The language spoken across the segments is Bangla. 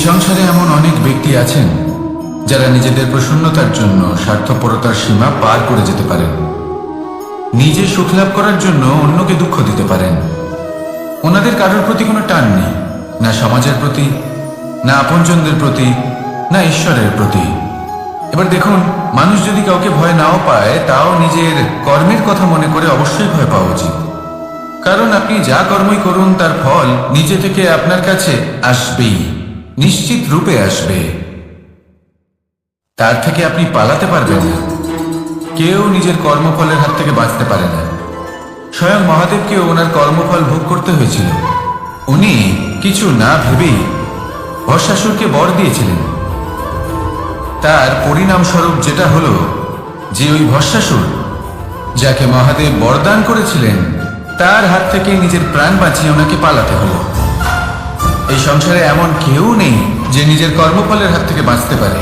সংসারে এমন অনেক ব্যক্তি আছেন যারা নিজেদের প্রসন্নতার জন্য স্বার্থপরতার সীমা পার করে যেতে পারেন। নিজে সুখ লাভ করার জন্য অন্যকে দুঃখ দিতে পারেন। ওনাদের কারোর প্রতি কোনো টান নেই, না সমাজের প্রতি, না আপনজনদের প্রতি, না ঈশ্বরের প্রতি। এবার দেখুন, মানুষ যদি কাউকে ভয় নাও পায়, তাও নিজের কর্মের কথা মনে করে অবশ্যই ভয় পাওয়া উচিত। কারণ আপনি যা কর্মই করুন তার ফল নিজে থেকে আপনার কাছে আসবেই, নিশ্চিত রূপে আসবে। তার থেকে আপনি পালাতে পারবেন না। কেউ নিজের কর্মফলের হাত থেকে বাঁচতে পারে না। স্বয়ং মহাদেবকেও ওনার কর্মফল ভোগ করতে হয়েছিল। উনি কিছু না ভেবেই ভস্মাসুরকে বর দিয়েছিলেন। তার পরিণামস্বরূপ যেটা হলো যে ওই ভস্মাসুর, যাকে মহাদেব বরদান করেছিলেন, তার হাত থেকে নিজের প্রাণ বাঁচিয়ে ওনাকে পালাতে হলো। এই সংসারে এমন কেউ নেই যে নিজের কর্মফলের হাত থেকে বাঁচতে পারে।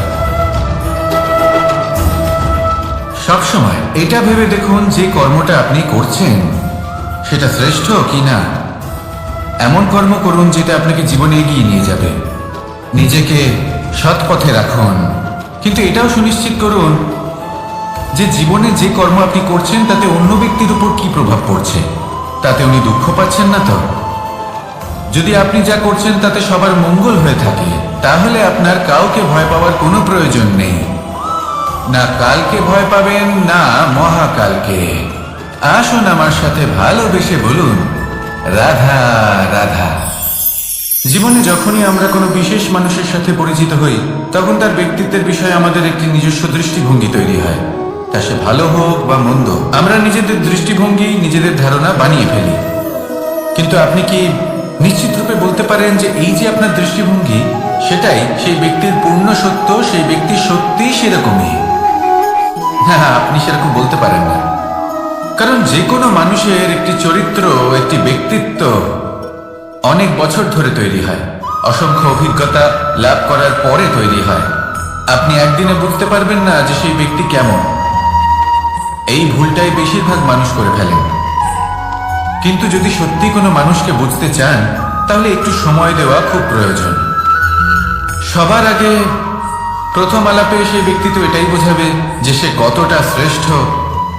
সবসময় এটা ভেবে দেখুন যে কর্মটা আপনি করছেন সেটা শ্রেষ্ঠ কি না। এমন কর্ম করুন যেটা আপনাকে জীবনে এগিয়ে নিয়ে যাবে। নিজেকে সৎ পথে রাখুন, কিন্তু এটাও সুনিশ্চিত করুন যে জীবনে যে কর্ম আপনি করছেন তাতে অন্য ব্যক্তির উপর কি প্রভাব পড়ছে, তাতে উনি দুঃখ পাচ্ছেন না তো। যদি আপনি যা করছেন তাতে সবার মঙ্গল হয়ে থাকে, তাহলে আপনার কাউকে ভয় পাওয়ার কোনো প্রয়োজন নেই। না কালকে ভয় পাবেন, না মহাকালকে। আসুন আমার সাথে ভালোবেসে বলুন, রাধা রাধা। জীবনে যখনই আমরা কোনো বিশেষ মানুষের সাথে পরিচিত হই, তখন তার ব্যক্তিত্বের বিষয়ে আমাদের একটি নিজস্ব দৃষ্টিভঙ্গি তৈরি হয়। তা সে ভালো হোক বা মন্দ, আমরা নিজেদের দৃষ্টিভঙ্গি, নিজেদের ধারণা বানিয়ে ফেলি। কিন্তু আপনি কি নিশ্চিত রূপে বলতে পারেন যে এই যে আপনার দৃষ্টিভঙ্গি, সেটাই সেই ব্যক্তির পূর্ণ সত্য, সেই ব্যক্তি সত্যিই সেরকমই? হ্যাঁ, আপনি সেরকম বলতে পারেন না। কারণ যে কোনো মানুষের একটি চরিত্র, একটি ব্যক্তিত্ব অনেক বছর ধরে তৈরি হয়, অসংখ্য অভিজ্ঞতা লাভ করার পরে তৈরি হয়। আপনি একদিনে বুঝতে পারবেন না যে সেই ব্যক্তি কেমন। এই ভুলটাই বেশিরভাগ মানুষ করে ফেলেন। কিন্তু যদি সত্যি কোনো মানুষকে বুঝতে চান, তাহলে একটু সময় দেওয়া খুব প্রয়োজন। সবার আগে প্রথম আলাপে সেই ব্যক্তি তো এটাই বোঝাবে যে সে কতটা শ্রেষ্ঠ,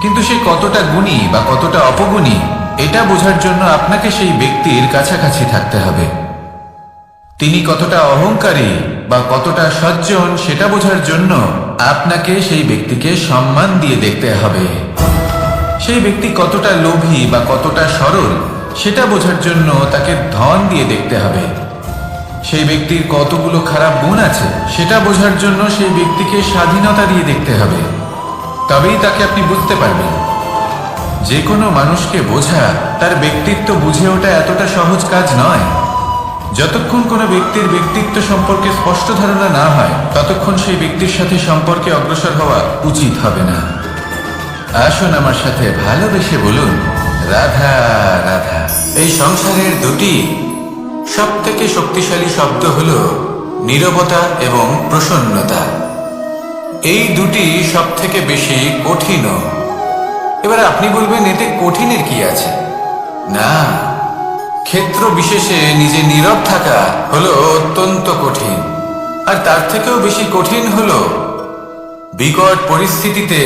কিন্তু সে কতটা গুণী বা কতটা অপগুণী, এটা বোঝার জন্য আপনাকে সেই ব্যক্তির কাছাকাছি থাকতে হবে। তিনি কতটা অহংকারী বা কতটা সজ্জন, সেটা বোঝার জন্য আপনাকে সেই ব্যক্তিকে সম্মান দিয়ে দেখতে হবে। সেই ব্যক্তি কতটা লোভী বা কতটা সরল, সেটা বোঝার জন্য তাকে ধন দিয়ে দেখতে হবে। সেই ব্যক্তির কতগুলো খারাপ গুণ আছে, সেটা বোঝার জন্য সেই ব্যক্তিকে স্বাধীনতা দিয়ে দেখতে হবে। তবেই তাকে আপনি বুঝতে পারবেন। যে কোনো মানুষকে বোঝা, তার ব্যক্তিত্ব বুঝে ওঠা এতটা সহজ কাজ নয়। যতক্ষণ কোনো ব্যক্তির ব্যক্তিত্ব সম্পর্কে স্পষ্ট ধারণা না হয়, ততক্ষণ সেই ব্যক্তির সাথে সম্পর্কে অগ্রসর হওয়া উচিত হবে না। আসুন আমার সাথে ভালোবেসে বলুন, রাধা রাধা। এই সংসারের দুটি সবথেকে শক্তিশালী শব্দ হলো নীরবতা এবং প্রসন্নতা। এই দুটি সবথেকে বেশি কঠিন। এবার আপনি বলবেন, এতে কঠিনের কি আছে? না, ক্ষেত্র বিশেষে নিজে নীরব থাকা হলো অত্যন্ত কঠিন। আর তার থেকেও বেশি কঠিন হলো বিকট পরিস্থিতিতে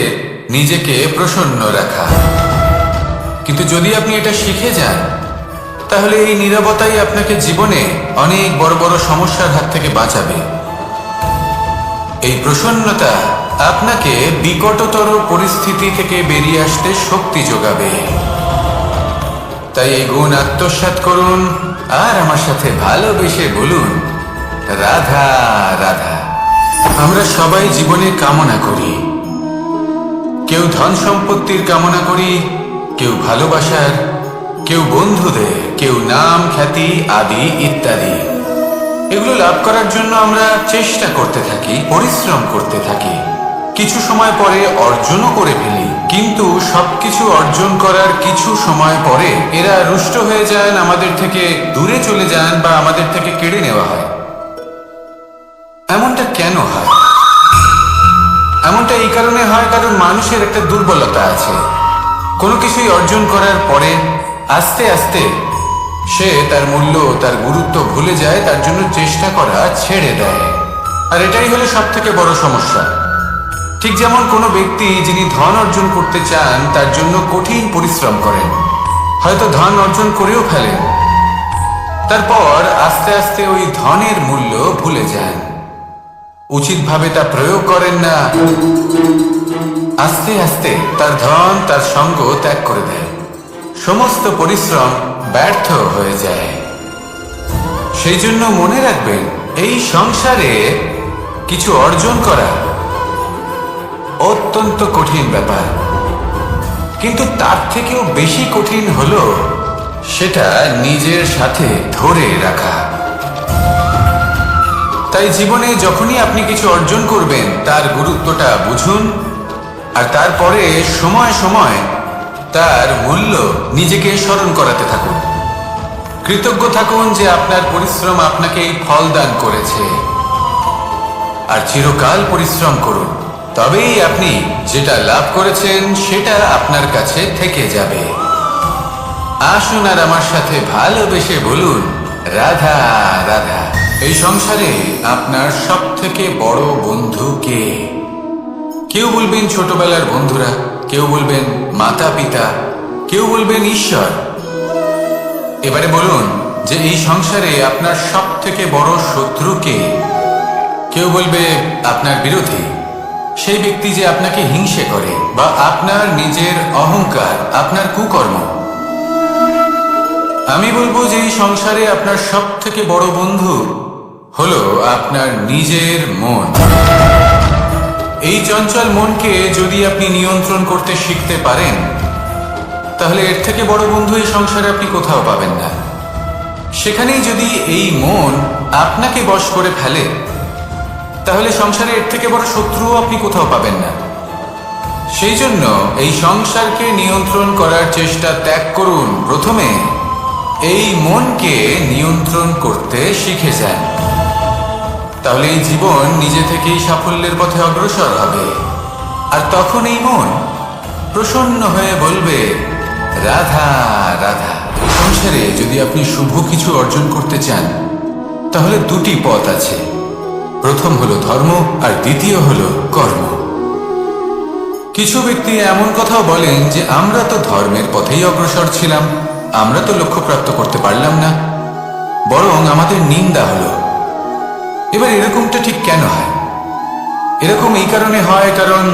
নিজেকে প্রসন্ন রাখা। কিন্তু যদি আপনি এটা শিখে যান, তাহলে এই নীরবতাই আপনাকে জীবনে অনেক বড় বড় সমস্যার হাত থেকে বাঁচাবে। এই প্রসন্নতা আপনাকে বিকটতর পরিস্থিতি থেকে বেরিয়ে আসতে শক্তি যোগাবে। তাই এই গুণ আত্মসাৎ করুন আর আমার সাথে ভালোবেসে বলুন, রাধা রাধা। আমরা সবাই জীবনে কামনা করি। কেউ ধন সম্পত্তির কামনা করি, কেউ ভালোবাসার, কেউ বন্ধুদের, কেউ নাম খ্যাতি আদি ইত্যাদি। এগুলো লাভ করার জন্য আমরা চেষ্টা করতে থাকি, পরিশ্রম করতে থাকি। কিছু সময় পরে অর্জনও করে ফেলি, কিন্তু সবকিছু অর্জন করার কিছু সময় পরে এরা রুষ্ট হয়ে যান, আমাদের থেকে দূরে চলে যান বা আমাদের থেকে কেড়ে নেওয়া হয়। এমনটা কেন হয়? এমনটা এই কারণে হয় কারণ মানুষের একটা দুর্বলতা আছে। কোনো কিছুই অর্জন করার পরে আস্তে আস্তে সে তার মূল্য, তার গুরুত্ব ভুলে যায়, তার জন্য চেষ্টা করা ছেড়ে দেয়। আর এটাই হলো সব থেকে বড় সমস্যা। ঠিক যেমন কোনো ব্যক্তি যিনি ধন অর্জন করতে চান তার জন্য কঠিন পরিশ্রম করেন, হয়তো ধন অর্জন করেও ফেলেন, তারপর আস্তে আস্তে ওই ধনের মূল্য ভুলে যান, উচিতভাবে তা প্রয়োগ করেন না, আস্তে আস্তে তার ধন তার সঙ্গ ত্যাগ করে দেয়, সমস্ত পরিশ্রম ব্যর্থ হয়ে যায়। সেই জন্য মনে রাখবেন, এই সংসারে কিছু অর্জন করা অত্যন্ত কঠিন ব্যাপার, কিন্তু তার থেকেও বেশি কঠিন হলো সেটা নিজের সাথে ধরে রাখা। তাই জীবনে যখনই আপনি কিছু অর্জন করবেন তার গুরুত্বটা বুঝুন, আর তারপরে সময় সময় তার মূল্য নিজেকে স্মরণ করাতে থাকুন। কৃতজ্ঞ থাকুন যে আপনার পরিশ্রম আপনাকে এই ফল দান করেছে, আর চিরকাল পরিশ্রম করুন, তবেই আপনি যেটা লাভ করেছেন সেটা আপনার কাছে থেকে যাবে। আসুন আর আমার সাথে ভালোবেসে বলুন, রাধা রাধা। এই সংসারে আপনার সব থেকে বড় বন্ধু কে? কেউ বলবেন ছোটবেলার বন্ধুরা, কেউ বলবেন মাতা পিতা, কেউ বলবেন ঈশ্বর। এবারে বলুন যে এই সংসারে আপনার সব থেকে বড় শত্রু কে? কেউ বলবে আপনার বিরোধী, সেই ব্যক্তি যে আপনাকে হিংসে করে, বা আপনার নিজের অহংকার, আপনার কুকর্ম। আমি বলবো যে এই সংসারে আপনার সব থেকে বড় বন্ধু হলো আপনার নিজের মন। এই চঞ্চল মনকে যদি আপনি নিয়ন্ত্রণ করতে শিখতে পারেন, তাহলে এর থেকে বড় বন্ধু এই সংসারে আপনি কোথাও পাবেন না। সেখানেই যদি এই মন আপনাকে বশ করে ফেলে, তাহলে সংসারে এর থেকে বড় শত্রুও আপনি কোথাও পাবেন না। সেই জন্য এই সংসারকে নিয়ন্ত্রণ করার চেষ্টা ত্যাগ করুন। প্রথমে এই মনকে নিয়ন্ত্রণ করতে শিখে যান, তাহলে এই জীবন নিজে থেকেই সাফল্যের পথে অগ্রসর হবে। আর তখন এই মন প্রসন্ন হয়ে বলবে, রাধা রাধা। সংসারে যদি আপনি শুভ কিছু অর্জন করতে চান, তাহলে দুটি পথ আছে। প্রথম হলো ধর্ম, আর দ্বিতীয় হলো কর্ম। কিছু ব্যক্তি এমন কথাও বলেন যে আমরা তো ধর্মের পথেই অগ্রসর ছিলাম, আমরা তো লক্ষ্যপ্রাপ্ত করতে পারলাম না, বরং আমাদের নিন্দা হলো। এবার এরকমটা ঠিক কেন হয়? এরকম এই কারণে হয়, কারণ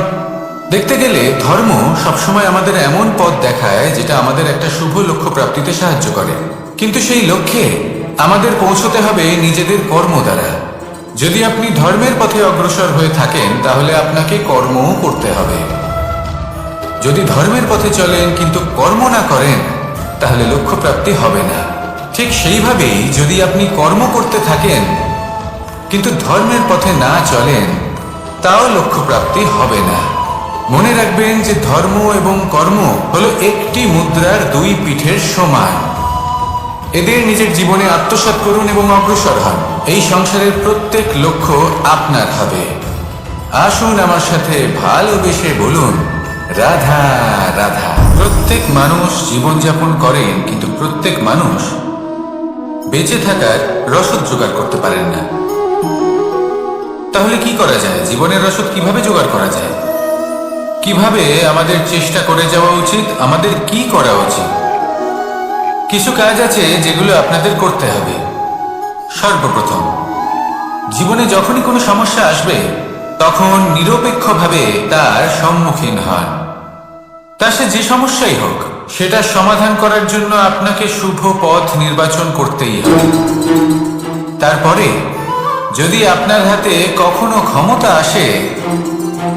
দেখতে গেলে ধর্ম সবসময় আমাদের এমন পথ দেখায় যেটা আমাদের একটা শুভ লক্ষ্য প্রাপ্তিতে সাহায্য করে, কিন্তু সেই লক্ষ্যে আমাদের পৌঁছতে হবে নিজেদের কর্ম দ্বারা। যদি আপনি ধর্মের পথে অগ্রসর হয়ে থাকেন, তাহলে আপনাকে কর্মও করতে হবে। যদি ধর্মের পথে চলেন কিন্তু কর্ম না করেন, তাহলে লক্ষ্য প্রাপ্তি হবে না। ঠিক সেইভাবেই যদি আপনি কর্ম করতে থাকেন কিন্তু ধর্মের পথে না চলেন, তাও লক্ষ্য প্রাপ্তি হবে না। মনে রাখবেন যে ধর্ম এবং কর্ম হলো একটি মুদ্রার দুই পিঠের সমান। এদের নিজের জীবনে আত্মসাৎ করুন এবং অগ্রসর হন। এই সংসারের প্রত্যেক লক্ষ্য আপনার হবে। আসুন আমার সাথে ভালোবেসে বলুন, রাধা রাধা। প্রত্যেক মানুষ জীবনযাপন করেন, কিন্তু প্রত্যেক মানুষ বেঁচে থাকার রসদ জোগাড় করতে পারেন না। তাহলে কি করা যায়? জীবনের রসদ কিভাবে জোগাড় করা যায়? কিভাবে আমাদের চেষ্টা করে যাওয়া উচিত? আমাদের কি করা উচিত? কিছু কাজ আছে যেগুলো আপনাদের করতে হবে। সর্বপ্রথম, জীবনে যখনই কোনো সমস্যা আসবে, তখন নিরপেক্ষভাবে তার সম্মুখীন হন। তা সে যে সমস্যাই হোক, সেটা সমাধান করার জন্য আপনাকে শুভ পথ নির্বাচন করতেই হবে। তারপরে যদি আপনার হাতে কখনো ক্ষমতা আসে,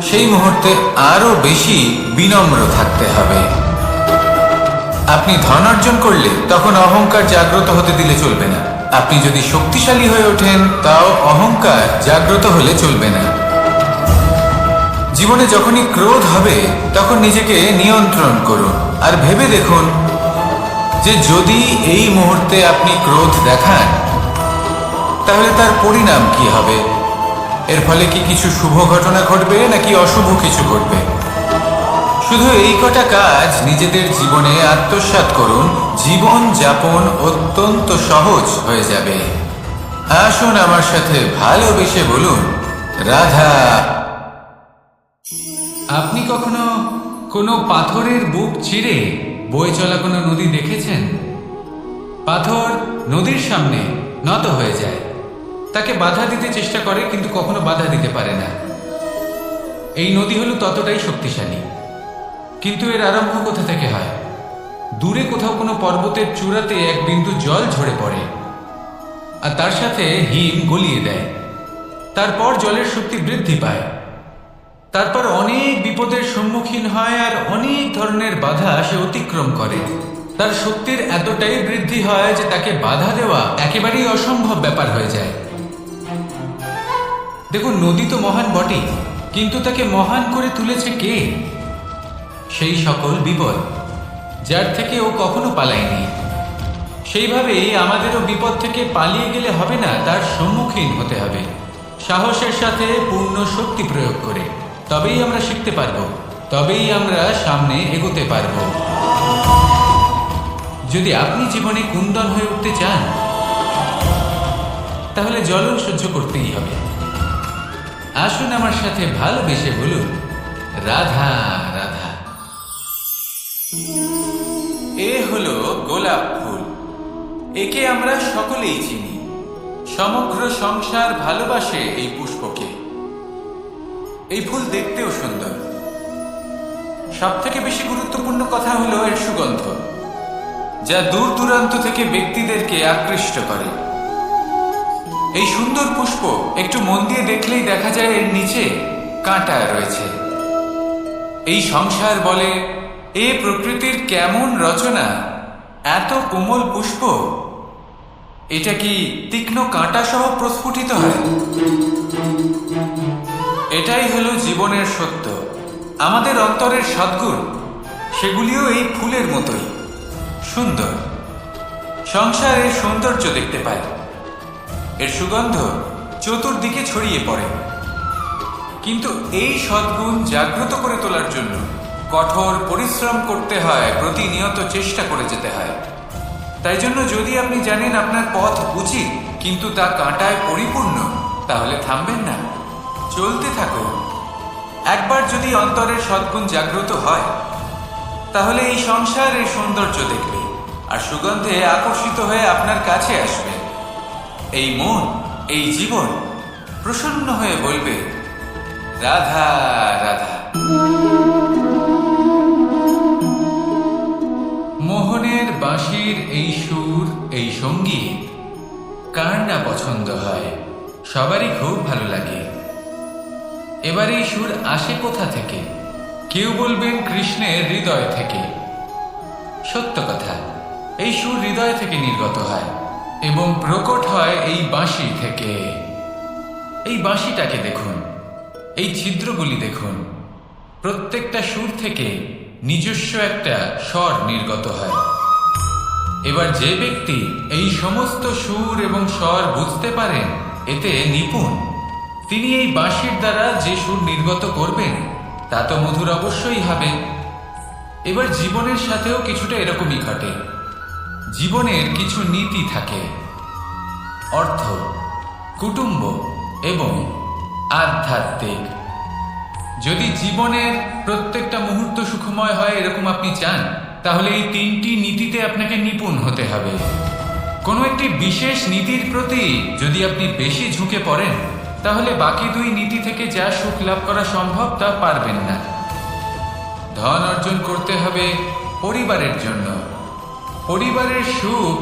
সেই মুহূর্তে আরো বেশি বিনম্র থাকতে হবে। আপনি ধন অর্জন করলে তখন অহংকার জাগ্রত হতে দিলে চলবে না। আপনি যদি শক্তিশালী হয়ে ওঠেন, তাও অহংকার জাগ্রত হলে চলবে না। জীবনে যখনই ক্রোধ হবে, তখন নিজেকে নিয়ন্ত্রণ করুন, আর ভেবে দেখুন যে যদি এই মুহূর্তে আপনি ক্রোধ দেখান, তাহলে তার পরিণাম কি হবে। এর ফলে কি কিছু শুভ ঘটনা ঘটবে নাকি অশুভ কিছু ঘটবে? শুধু এই কটা কাজ নিজেদের জীবনে আত্মসাৎ করুন, জীবন যাপন অত্যন্ত সহজ হয়ে যাবে। আসুন আমার সাথে ভালোবেসে বলুন, রাধা। আপনি কখনো কোনো পাথরের বুক চিরে বয়ে চলা কোনো নদী দেখেছেন? পাথর নদীর সামনে নত হয়ে যায়, তাকে বাধা দিতে চেষ্টা করে কিন্তু কখনো বাধা দিতে পারে না। এই নদী হলো ততটাই শক্তিশালী, কিন্তু এর আরম্ভ কোথা থেকে হয়? দূরে কোথাও কোনো পর্বতের চূড়াতে এক বিন্দু জল ঝরে পড়ে আর তার সাথে হিম গলিয়ে দেয়। তারপর জলের শক্তি বৃদ্ধি পায়, তারপর অনেক বিপদের সম্মুখীন হয় আর অনেক ধরনের বাধা সে অতিক্রম করে। তার শক্তির এতটাই বৃদ্ধি হয় যে তাকে বাধা দেওয়া একেবারেই অসম্ভব ব্যাপার হয়ে যায়। দেখুন, নদী তো মহান বটেই, কিন্তু তাকে মহান করে তুলেছে কে? সেই সকল বিপদ যার থেকে ও কখনো পালায়নি। সেইভাবেই আমাদেরও বিপদ থেকে পালিয়ে গেলে হবে না, তার সম্মুখীন হতে হবে সাহসের সাথে, পূর্ণ শক্তি প্রয়োগ করে। তবেই আমরা শিখতে পারবো, তবেই আমরা সামনে এগোতে পারবো। যদি আপনি জীবনে কুন্দন হয়ে উঠতে চান, তাহলে জ্বলন সহ্য করতেই হবে। আসুন আমার সাথে ভালোবেসে বলুন, রাধা রাধা। এ হলো গোলাপ ফুল। একে আমরা সকলেই চিনি। সমগ্র সংসার ভালোবাসে এই পুষ্পকে। এই ফুল দেখতেও সুন্দর। সবথেকে বেশি গুরুত্বপূর্ণ কথা হলো এর সুগন্ধ, যা দূর দূরান্ত থেকে ব্যক্তিদেরকে আকৃষ্ট করে। এই সুন্দর পুষ্প একটু মন দিয়ে দেখলেই দেখা যায় এর নিচে কাঁটা রয়েছে। এই সংসার বলে, এ প্রকৃতির কেমন রচনা, এত কোমল পুষ্প, এটা কি তীক্ষ্ণ কাঁটা সহ প্রস্ফুটিত হয়? এটাই হলো জীবনের সত্য। আমাদের অন্তরের সদ্গুণ, সেগুলিও এই ফুলের মতোই সুন্দর। সংসারের সৌন্দর্য দেখতে পায়, এর সুগন্ধ চতুর্দিকে ছড়িয়ে পড়ে। কিন্তু এই সদ্গুণ জাগ্রত করে তোলার জন্য কঠোর পরিশ্রম করতে হয়, প্রতিনিয়ত চেষ্টা করে যেতে হয়। তাই জন্য যদি আপনি জানেন আপনার পথ উচিত কিন্তু তা কাঁটায় পরিপূর্ণ, তাহলে থামবেন না, চলতে থাকুন। একবার যদি অন্তরের সদ্গুণ জাগ্রত হয়, তাহলে এই সংসারের সৌন্দর্য দেখবে আর সুগন্ধে আকর্ষিত হয়ে আপনার কাছে আসবে। এই মন, এই জীবন প্রসন্ন হয়ে বলবে, রাধা রাধা। মোহনের বাঁশির এই সুর, এই সঙ্গীত কার না পছন্দ হয়? সবারই খুব ভালো লাগে। এবার এই সুর আসে কোথা থেকে? কেউ বলবেন কৃষ্ণের হৃদয় থেকে। সত্য কথা, এই সুর হৃদয় থেকে নির্গত হয় এবং প্রকট হয় এই বাঁশি থেকে। এই বাঁশিটাকে দেখুন, এই ছিদ্রগুলি দেখুন, প্রত্যেকটা সুর থেকে নিজস্ব একটা স্বর নির্গত হয়। এবার যে ব্যক্তি এই সমস্ত সুর এবং স্বর বুঝতে পারেন, এতে নিপুণ, তিনি এই বাঁশির দ্বারা যে সুর নির্গত করবেন তা তো মধুর অবশ্যই হবে। এবার জীবনের সাথেও কিছুটা এরকমই ঘটে। জীবনের কিছু নীতি থাকে, অর্থ, কুটুম্ব এবং আধ্যাত্মিক। যদি জীবনের প্রত্যেকটা মুহূর্ত সুখময় হয় এরকম আপনি চান, তাহলে এই তিনটি নীতিতে আপনাকে নিপুণ হতে হবে। কোনো একটি বিশেষ নীতির প্রতি যদি আপনি বেশি ঝুঁকে পড়েন, তাহলে বাকি দুই নীতি থেকে যা সুখ লাভ করা সম্ভব তা পারবেন না। ধন অর্জন করতে হবে পরিবারের জন্য, পরিবারের সুখ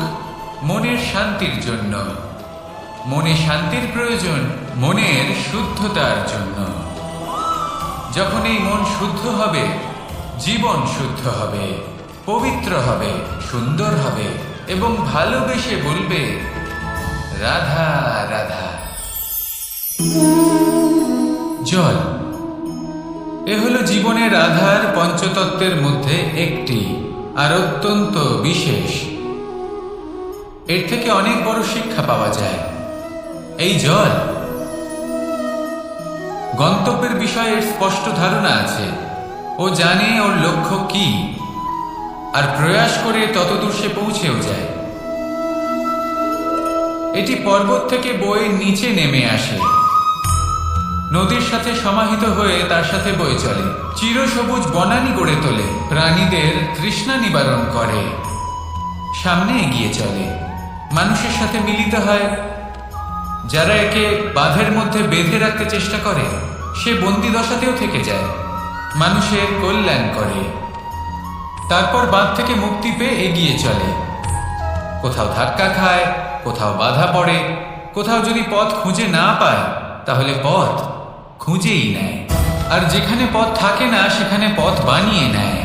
মনের শান্তির জন্য, মনে শান্তির প্রয়োজন মনের শুদ্ধতার জন্য। যখন এই মন শুদ্ধ হবে, জীবন শুদ্ধ হবে, পবিত্র হবে, সুন্দর হবে এবং ভালোবেসে বলবে, রাধা রাধা। জল, এ হলো জীবনের আধার পঞ্চতত্ত্বের মধ্যে একটি, আর অত্যন্ত বিশেষ। এর থেকে অনেক বড় শিক্ষা পাওয়া যায়। এই জল, গন্তব্যের বিষয়ে এর স্পষ্ট ধারণা আছে। ও জানে ওর লক্ষ্য কি, আর প্রয়াস করে ততদূর সে পৌঁছেও যায়। এটি পর্বত থেকে বয়ে নিচে নেমে আসে, নদীর সাথে সমাহিত হয়ে তার সাথে বয়ে চলে, চিরসবুজ বনানী গড়ে তোলে, প্রাণীদের তৃষ্ণা নিবারণ করে, সামনে এগিয়ে চলে, মানুষের সাথে মিলিত হয়। যারা একে বাঁধের মধ্যে বেঁধে রাখতে চেষ্টা করে সে বন্দি দশাতেও থেকে যায়, মানুষের কল্যাণ করে। তারপর বাঁধ থেকে মুক্তি পেয়ে এগিয়ে চলে, কোথাও ধাক্কা খায়, কোথাও বাধা পড়ে, কোথাও যদি পথ খুঁজে না পায় তাহলে পথ খুঁজেই নেয়, আর যেখানে পথ থাকে না সেখানে পথ বানিয়ে নেয়,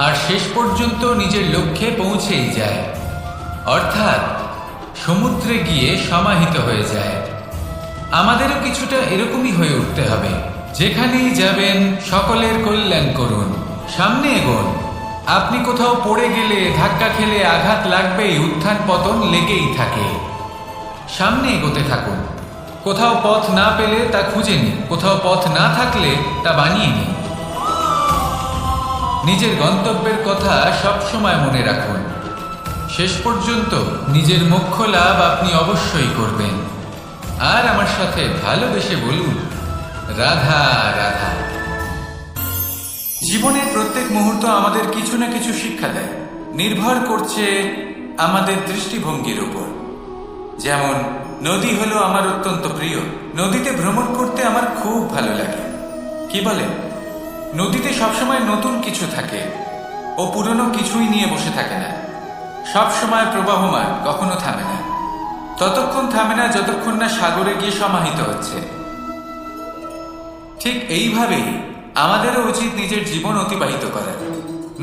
আর শেষ পর্যন্ত নিজের লক্ষ্যে পৌঁছেই যায়, অর্থাৎ সমুদ্রে গিয়ে সমাহিত হয়ে যায়। আমাদেরও কিছুটা এরকমই হয়ে উঠতে হবে। যেখানেই যাবেন সকলের কল্যাণ করুন, সামনে এগোন। আপনি কোথাও পড়ে গেলে, ধাক্কা খেলে আঘাত লাগবেই, উত্থান পতন লেগেই থাকে। সামনে এগোতে থাকুন। কোথাও পথ না পেলে তা খুঁজে নিন, কোথাও পথ না থাকলে তা বানিয়ে নিন। নিজের গন্তব্যের কথা সব সময় মনে রাখুন। শেষ পর্যন্ত নিজের মোক্ষ লাভ আপনি অবশ্যই করবেন। আর আমার সাথে ভালোবেসে বলুন, রাধা রাধা। জীবনের প্রত্যেক মুহূর্ত আমাদের কিছু না কিছু শিক্ষা দেয়, নির্ভর করছে আমাদের দৃষ্টিভঙ্গির উপর। যেমন নদী হলো আমার অত্যন্ত প্রিয়, নদীতে ভ্রমণ করতে আমার খুব ভালো লাগে। কি বলেন? নদীতে সবসময় নতুন কিছু থাকে, ও পুরনো কিছুই নিয়ে বসে থাকে না, সব সময় প্রবাহমান, কখনো থামে না। ততক্ষণ থামে না যতক্ষণ না সাগরে গিয়ে সমাহিত হচ্ছে। ঠিক এইভাবেই আমাদেরও উচিত নিজের জীবন অতিবাহিত করা,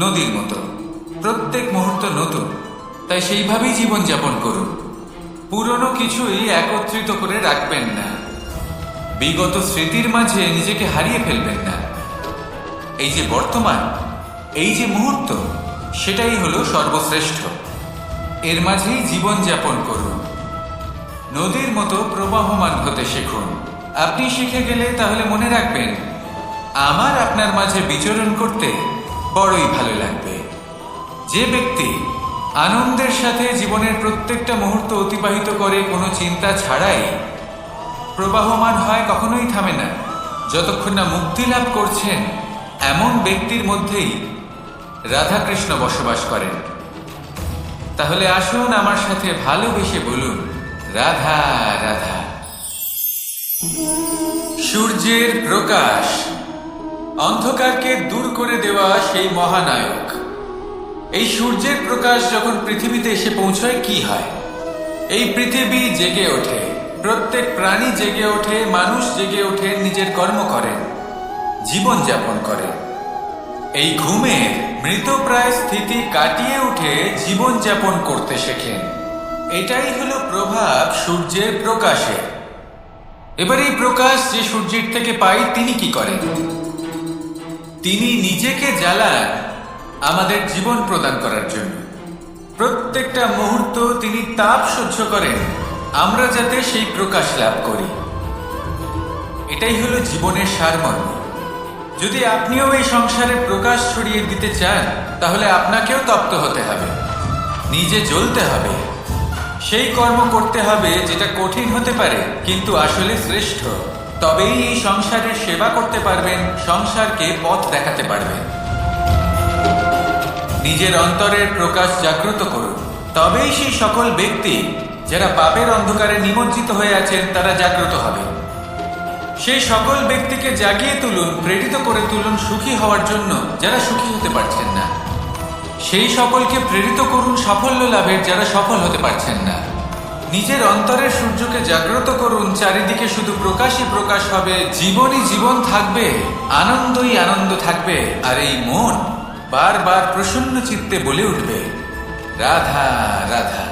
নদীর মতো। প্রত্যেক মুহূর্ত নতুন, তাই সেইভাবেই জীবন যাপন করুন। পুরনো কিছুই একত্রিত করে রাখবেন না, বিগত স্মৃতির মাঝে নিজেকে হারিয়ে ফেলবেন না। এই যে বর্তমান, এই যে মুহূর্ত, সেটাই হলো সর্বশ্রেষ্ঠ। এর মাঝেই জীবন যাপন করুন, নদীর মতো প্রবাহমান হতে শিখুন। আপনি শিখে গেলে তাহলে মনে রাখবেন, আমার আপনার মাঝে বিচরণ করতে বড়ই ভালো লাগবে। যে ব্যক্তি আনন্দের সাথে জীবনের প্রত্যেকটা মুহূর্ত অতিবাহিত করে কোনো চিন্তা ছাড়াই, প্রবাহমান হয়, কখনোই থামে না, যতক্ষণ না মুক্তি লাভ করছেন, এমন ব্যক্তির মধ্যেই রাধাকৃষ্ণ বসবাস করেন। তাহলে আসুন আমার সাথে ভালোবেসে বলুন, রাধা রাধা। সূর্যের প্রকাশ, অন্ধকারকে দূর করে দেওয়া সেই মহানায়ক। এই সূর্যের প্রকাশ যখন পৃথিবীতে এসে পৌঁছয় কি হয়? এই পৃথিবী জেগে ওঠে, প্রত্যেক প্রাণী জেগে ওঠে, মানুষ জেগে ওঠে, নিজের কর্ম করেন, জীবন যাপন করে। এই ঘুমের মৃতপ্রায় স্থিতি কাটিয়ে উঠে জীবন যাপন করতে শেখেন। এটাই হলো প্রভাব সূর্যের প্রকাশে। এবার এই প্রকাশ যে সূর্যের থেকে পাই, তিনি কি করেন? তিনি নিজেকে জ্বালান আমাদের জীবন প্রদান করার জন্য। প্রত্যেকটা মুহূর্ত তিনি তাপ সহ্য করেন, আমরা যাতে সেই প্রকাশ লাভ করি। এটাই হলো জীবনের সারমর্ম। যদি আপনিও এই সংসারে প্রকাশ ছড়িয়ে দিতে চান, তাহলে আপনাকেও তপ্ত হতে হবে, নিজে জ্বলতে হবে, সেই কর্ম করতে হবে যেটা কঠিন হতে পারে কিন্তু আসলে শ্রেষ্ঠ। তবেই এই সংসারের সেবা করতে পারবেন, সংসারকে পথ দেখাতে পারবেন। নিজের অন্তরের প্রকাশ জাগ্রত করুন, তবেই সেই সকল ব্যক্তি যারা পাপের অন্ধকারে নিমজ্জিত হয়ে আছেন তারা জাগ্রত হবে। সেই সকল ব্যক্তিকে জাগিয়ে তুলুন, প্রেরিত করে তুলুন সুখী হওয়ার জন্য যারা সুখী হতে পারছেন না। সেই সকলকে প্রেরিত করুন সাফল্য লাভের যারা সফল হতে পারছেন না। নিজের অন্তরের সূর্যকে জাগ্রত করুন, চারিদিকে শুধু প্রকাশই প্রকাশ হবে, জীবনই জীবন থাকবে, আনন্দই আনন্দ থাকবে, আর এই মন বারবার প্রসন্ন চিত্তে বলে উঠবে, রাধা রাধা।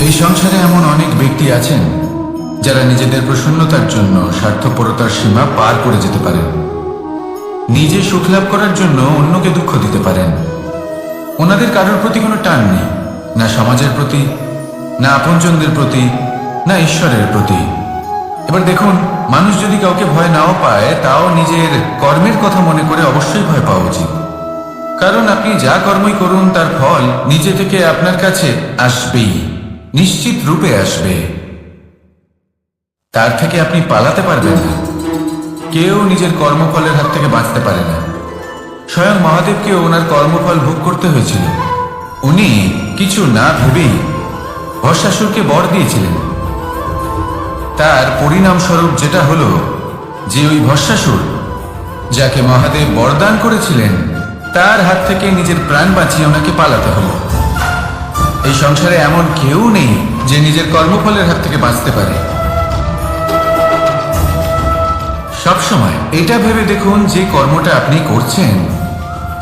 এই সংসারে এমন অনেক ব্যক্তি আছেন যারা নিজেদের প্রসন্নতার জন্য স্বার্থপরতার সীমা পার করে যেতে পারেন। নিজে সুখ লাভ করার জন্য অন্যকে দুঃখ দিতে পারেন। ওনাদের কারোর প্রতি কোনো টান নেই, না সমাজের প্রতি, না আপনজনদের প্রতি, না ঈশ্বরের প্রতি। এবার দেখুন, মানুষ যদি কাউকে ভয় নাও পায়, তাও নিজের কর্মের কথা মনে করে অবশ্যই ভয় পাওয়া উচিত। কারণ আপনি যা কর্মই করুন তার ফল নিজে থেকে আপনার কাছে আসবেই, নিশ্চিত রূপে আসবে। তার থেকে আপনি পালাতে পারবেন না। কেউ নিজের কর্মফলের হাত থেকে বাঁচতে পারে না। স্বয়ং মহাদেবকেও ওনার কর্মফল ভোগ করতে হয়েছিল। উনি কিছু না ভেবেই ভস্মাসুরকে বর দিয়েছিলেন। তার পরিণামস্বরূপ যেটা হলো যে ওই ভস্মাসুর, যাকে মহাদেব বরদান করেছিলেন, তার হাত থেকে নিজের প্রাণ বাঁচিয়ে ওনাকে পালাতে হলো। এই সংসারে এমন কেউ নেই যে নিজের কর্মফলের হাত থেকে বাঁচতে পারে। সবসময় এটা ভেবে দেখুন যে কর্মটা আপনি করছেন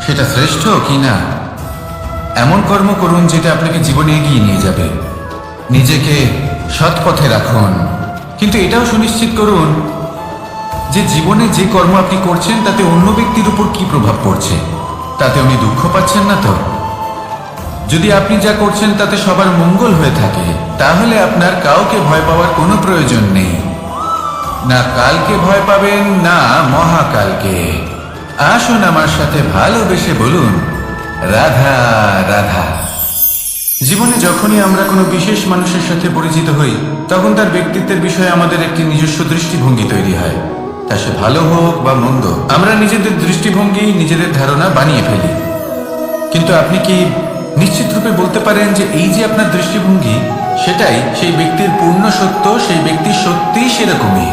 সেটা শ্রেষ্ঠ কি না। এমন কর্ম করুন যেটা আপনাকে জীবনে এগিয়ে নিয়ে যাবে। নিজেকে সৎ পথে রাখুন, কিন্তু এটাও সুনিশ্চিত করুন যে জীবনে যে কর্ম আপনি করছেন তাতে অন্য ব্যক্তির উপর কি প্রভাব পড়ছে, তাতে উনি দুঃখ পাচ্ছেন না তো। যদি আপনি যা করছেন তাতে সবার মঙ্গল হয়ে থাকে, তাহলে আপনার কাউকে ভয় পাওয়ার কোনো প্রয়োজন নেই। না কালকে ভয় পাবেন, না মহাকালকে। আসুন আমার সাথে ভালোবেসে বলুন, রাধা রাধা। জীবনে যখনই আমরা কোনো বিশেষ মানুষের সাথে পরিচিত হই, তখন তার ব্যক্তিত্বের বিষয়ে আমাদের একটি নিজস্ব দৃষ্টিভঙ্গি তৈরি হয়। তা সে ভালো হোক বা মন্দ, আমরা নিজেদের দৃষ্টিভঙ্গি, নিজেদের ধারণা বানিয়ে ফেলি। কিন্তু আপনি কি নিশ্চিত রূপে বলতে পারেন যে এই যে আপনার দৃষ্টিভঙ্গি, সেটাই সেই ব্যক্তির পূর্ণ সত্য, সেই ব্যক্তি সত্যিই সেরকমই?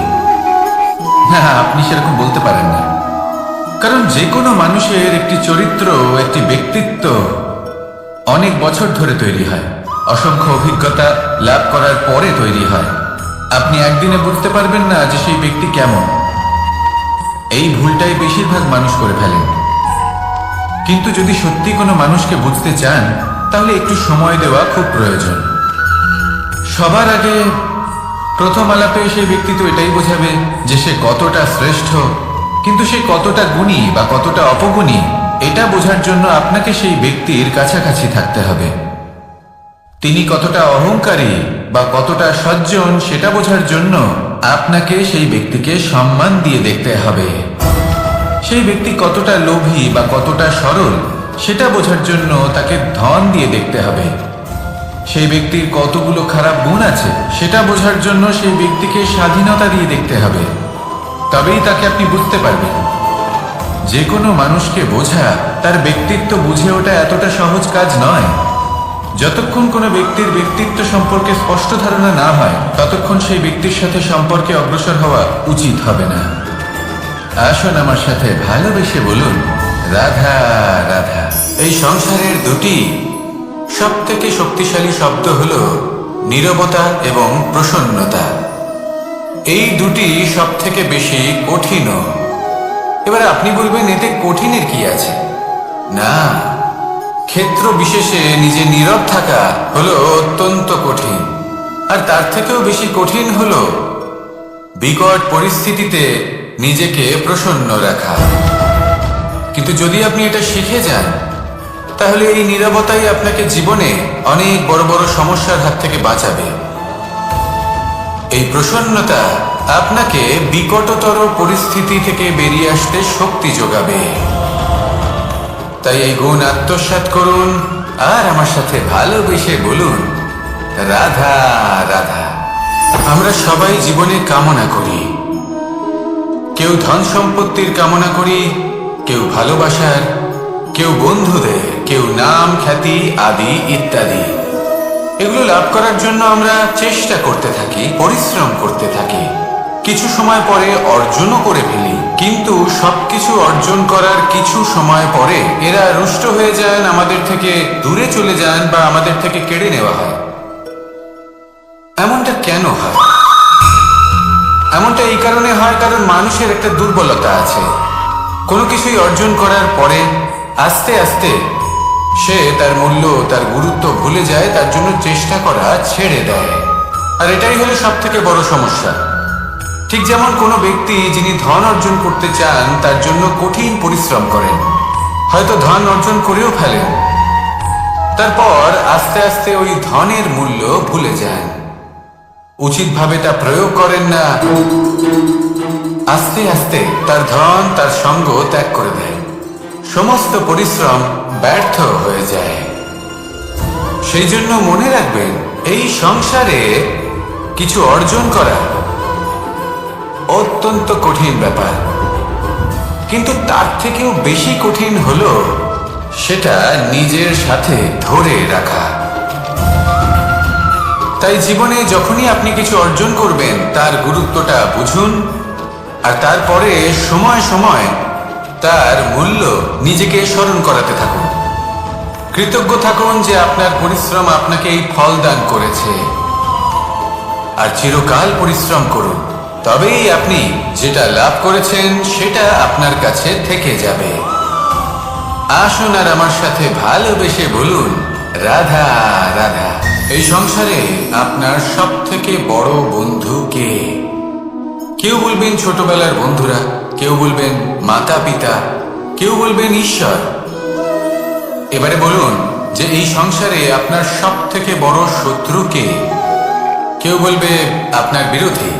না, আপনি সেরকম বলতে পারেন না। কারণ যে কোনো মানুষের একটি চরিত্র, একটি ব্যক্তিত্ব অনেক বছর ধরে তৈরি হয়, অসংখ্য অভিজ্ঞতা লাভ করার পরে তৈরি হয়। আপনি একদিনে বুঝতে পারবেন না যে সেই ব্যক্তি কেমন। এই ভুলটাই বেশিরভাগ মানুষ করে ফেলেন। কিন্তু যদি সত্যি কোনো মানুষকে বুঝতে চান, তাহলে একটু সময় দেওয়া খুব প্রয়োজন। সবার আগে প্রথম আলাপে সেই ব্যক্তি তো এটাই বোঝাবে যে সে কতটা শ্রেষ্ঠ, কিন্তু সে কতটা গুণী বা কতটা অপগুণী, এটা বোঝার জন্য আপনাকে সেই ব্যক্তির কাছাকাছি থাকতে হবে। তিনি কতটা অহংকারী বা কতটা সজ্জন, সেটা বোঝার জন্য আপনাকে সেই ব্যক্তিকে সম্মান দিয়ে দেখতে হবে। সেই ব্যক্তি কতটা লোভী বা কতটা সরল, সেটা বোঝার জন্য তাকে ধন দিয়ে দেখতে হবে। সেই ব্যক্তির কতগুলো খারাপ গুণ আছে, সেটা বোঝার জন্য সেই ব্যক্তিকে স্বাধীনতা দিয়ে দেখতে হবে। তবেই তাকে আপনি বুঝতে পারবেন। যে কোনো মানুষকে বোঝা, তার ব্যক্তিত্ব বুঝে ওঠা এতটা সহজ কাজ নয়। যতক্ষণ কোনো ব্যক্তির ব্যক্তিত্ব সম্পর্কে স্পষ্ট ধারণা না হয়, ততক্ষণ সেই ব্যক্তির সাথে সম্পর্কে অগ্রসর হওয়া উচিত হবে না। আসুন আমার সাথে ভালোবেসে বলুন, রাধা রাধা। এই সংসারের দুটি সব থেকে শক্তিশালী শব্দ হল নীরবতা এবং প্রসন্নতা। এই দুটি সব থেকে বেশি কঠিন। এবার আপনি বলবেন, এতে কঠিনের কি আছে? না, ক্ষেত্র বিশেষে নিজে নীরব থাকা হলো অত্যন্ত কঠিন। আর তার থেকেও বেশি কঠিন হলো বিকট পরিস্থিতিতে নিজেকে প্রসন্ন রাখা। কিন্তু যদি আপনি এটা শিখে যান, তাহলে এই নীরবতাই আপনাকে জীবনে অনেক বড় বড় সমস্যার হাত থেকে বাঁচাবে। এই প্রসন্নতা আপনাকে বিকটতর পরিস্থিতি থেকে বেরিয়ে আসতে শক্তি যোগাবে। তাই এই গুণ আত্মসাৎ করুন আর আমার সাথে ভালোবেসে বলুন, রাধা রাধা। আমরা সবাই জীবনে কামনা করি। কেউ ধন সম্পত্তির কামনা করি, কেউ ভালোবাসার, কেউ বন্ধুদের, কেউ নাম খ্যাতি আদি ইত্যাদি। এগুলো লাভ করার জন্য আমরা চেষ্টা করতে থাকি, পরিশ্রম করতে থাকি। কিছু সময় পরে অর্জনও করে ফেলি, কিন্তু সবকিছু অর্জন করার কিছু সময় পরে এরা রুষ্ট হয়ে যান, আমাদের থেকে দূরে চলে যান বা আমাদের থেকে কেড়ে নেওয়া হয়। এমনটা কেন হয়? এমনটা এই কারণে হয় কারণ মানুষের একটা দুর্বলতা আছে। কোনো কিছুই অর্জন করার পরে আস্তে আস্তে সে তার মূল্য, তার গুরুত্ব ভুলে যায়, তার জন্য চেষ্টা করা ছেড়ে দেয়। আর এটাই হলো সব থেকে বড় সমস্যা। ঠিক যেমন কোনো ব্যক্তি যিনি ধন অর্জন করতে চান, তার জন্য কঠিন পরিশ্রম করেন, হয়তো ধন অর্জন করেও ফেলেন, তারপর আস্তে আস্তে ওই ধনের মূল্য ভুলে যান। উচিতভাবে তা প্রয়োগ করেন না, আস্তে আস্তে তার ধন তার সঙ্গ ত্যাগ করে দেয়। সমস্ত পরিশ্রম ব্যর্থ হয়ে যায়। সেই জন্য মনে রাখবেন, এই সংসারে কিছু অর্জন করা অত্যন্ত কঠিন ব্যাপার, কিন্তু তার থেকেও বেশি কঠিন হলো সেটা নিজের সাথে ধরে রাখা। তাই জীবনে যখনই আপনি কিছু অর্জন করবেন তার গুরুত্বটা বুঝুন, আর তারপরে সময় সময় তার মূল্য নিজেকে স্মরণ করাতে থাকুন। কৃতজ্ঞ থাকুন যে আপনার পরিশ্রম আপনাকে এই ফল দান করেছে, আর চিরকাল পরিশ্রম করুন। তবেই আপনি যেটা লাভ করেছেন সেটা আপনার কাছে থেকে যাবে। আসুন আর আমার সাথে ভালোবেসে বলুন, রাধা রাধা। এই সংসারে আপনার সব থেকে বড় বন্ধু কে? কেউ বলবেন ছোটবেলার বন্ধুরা, কেউ বলবেন মাতা পিতা, কেউ বলবেন ঈশ্বর। এবারে বলুন যে এই সংসারে আপনার সব থেকে বড় শত্রু কে? কেউ বলবে আপনার বিরোধী,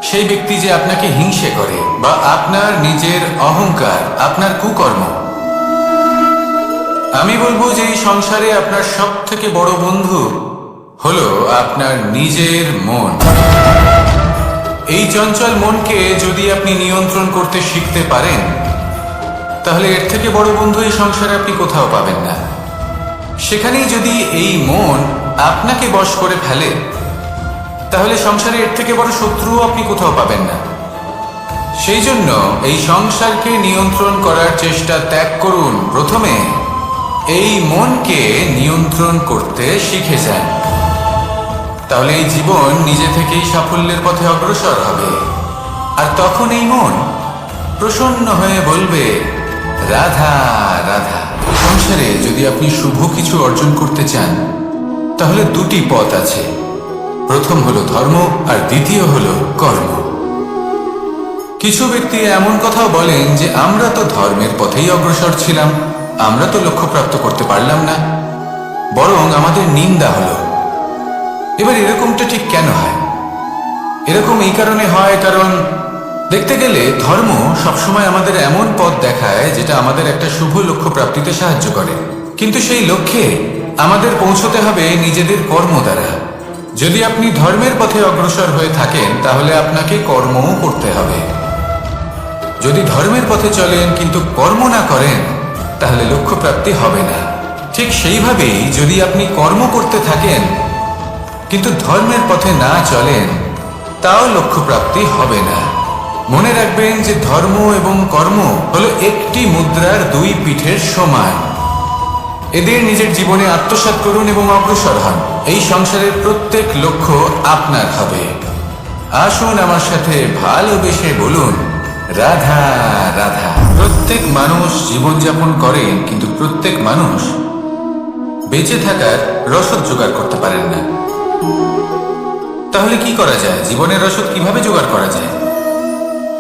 সেই ব্যক্তি যে আপনাকে হিংসে করে, বা আপনার নিজের অহংকার, আপনার কুকর্ম। আমি বলবো যে এই সংসারে আপনার সব থেকে বড় বন্ধু হলো আপনার নিজের মন। এই চঞ্চল মনকে যদি আপনি নিয়ন্ত্রণ করতে শিখতে পারেন, তাহলে এর থেকে বড় বন্ধু এই সংসারে আপনি কোথাও পাবেন না। সেখানেই যদি এই মন আপনাকে বশ করে ফেলে, তাহলে সংসারে এর থেকে বড় শত্রুও আপনি কোথাও পাবেন না। সেই জন্য এই সংসারকে নিয়ন্ত্রণ করার চেষ্টা ত্যাগ করুন। প্রথমে এই মনকে নিয়ন্ত্রণ করতে শিখে যান, তাহলে এই জীবন নিজে থেকেই সাফল্যের পথে অগ্রসর হবে। আর তখন এই মন প্রসন্ন হয়ে বলবে, রাধা রাধা। সংসারে যদি আপনি শুভ কিছু অর্জন করতে চান, তাহলে দুটি পথ আছে। প্রথম হলো ধর্ম, আর দ্বিতীয় হলো কর্ম। কিছু ব্যক্তি এমন কথাও বলেন যে আমরা তো ধর্মের পথেই অগ্রসর ছিলাম, আমরা তো লক্ষ্যপ্রাপ্ত করতে পারলাম না, বরং আমাদের নিন্দা হলো। এবার এরকমটা ঠিক কেন হয়? এরকম এই কারণে হয়, কারণ দেখতে গেলে ধর্ম সবসময় আমাদের এমন পথ দেখায় যেটা আমাদের একটা শুভ লক্ষ্য প্রাপ্তিতে সাহায্য করে, কিন্তু সেই লক্ষ্যে আমাদের পৌঁছতে হবে নিজেদের কর্ম দ্বারা। যদি আপনি ধর্মের পথে অগ্রসর হয়ে থাকেন, তাহলে আপনাকে কর্মও করতে হবে। যদি ধর্মের পথে চলেন কিন্তু কর্ম না করেন, তাহলে লক্ষ্য প্রাপ্তি হবে না। ঠিক সেইভাবেই যদি আপনি কর্ম করতে থাকেন কিন্তু ধর্মের পথে না চলেন, তাও লক্ষ্য প্রাপ্তি হবে না। মনে রাখবেন যে ধর্ম এবং কর্ম হলো একটি মুদ্রার দুই পিঠের সমান। এদের নিজের জীবনে আত্মসাৎ করুন এবং অগ্রসর হন। এই সংসারের প্রত্যেক লক্ষ্য আপনার হবে। আসুন আমার সাথে ভালোবেসে বলুন, রাধা রাধা। প্রত্যেক মানুষ জীবনযাপন করেন, কিন্তু প্রত্যেক মানুষ বেঁচে থাকার রসদ জোগাড় করতে পারেন না। তাহলে কি করা যায়? জীবনের রসদ কিভাবে জোগাড় করা যায়?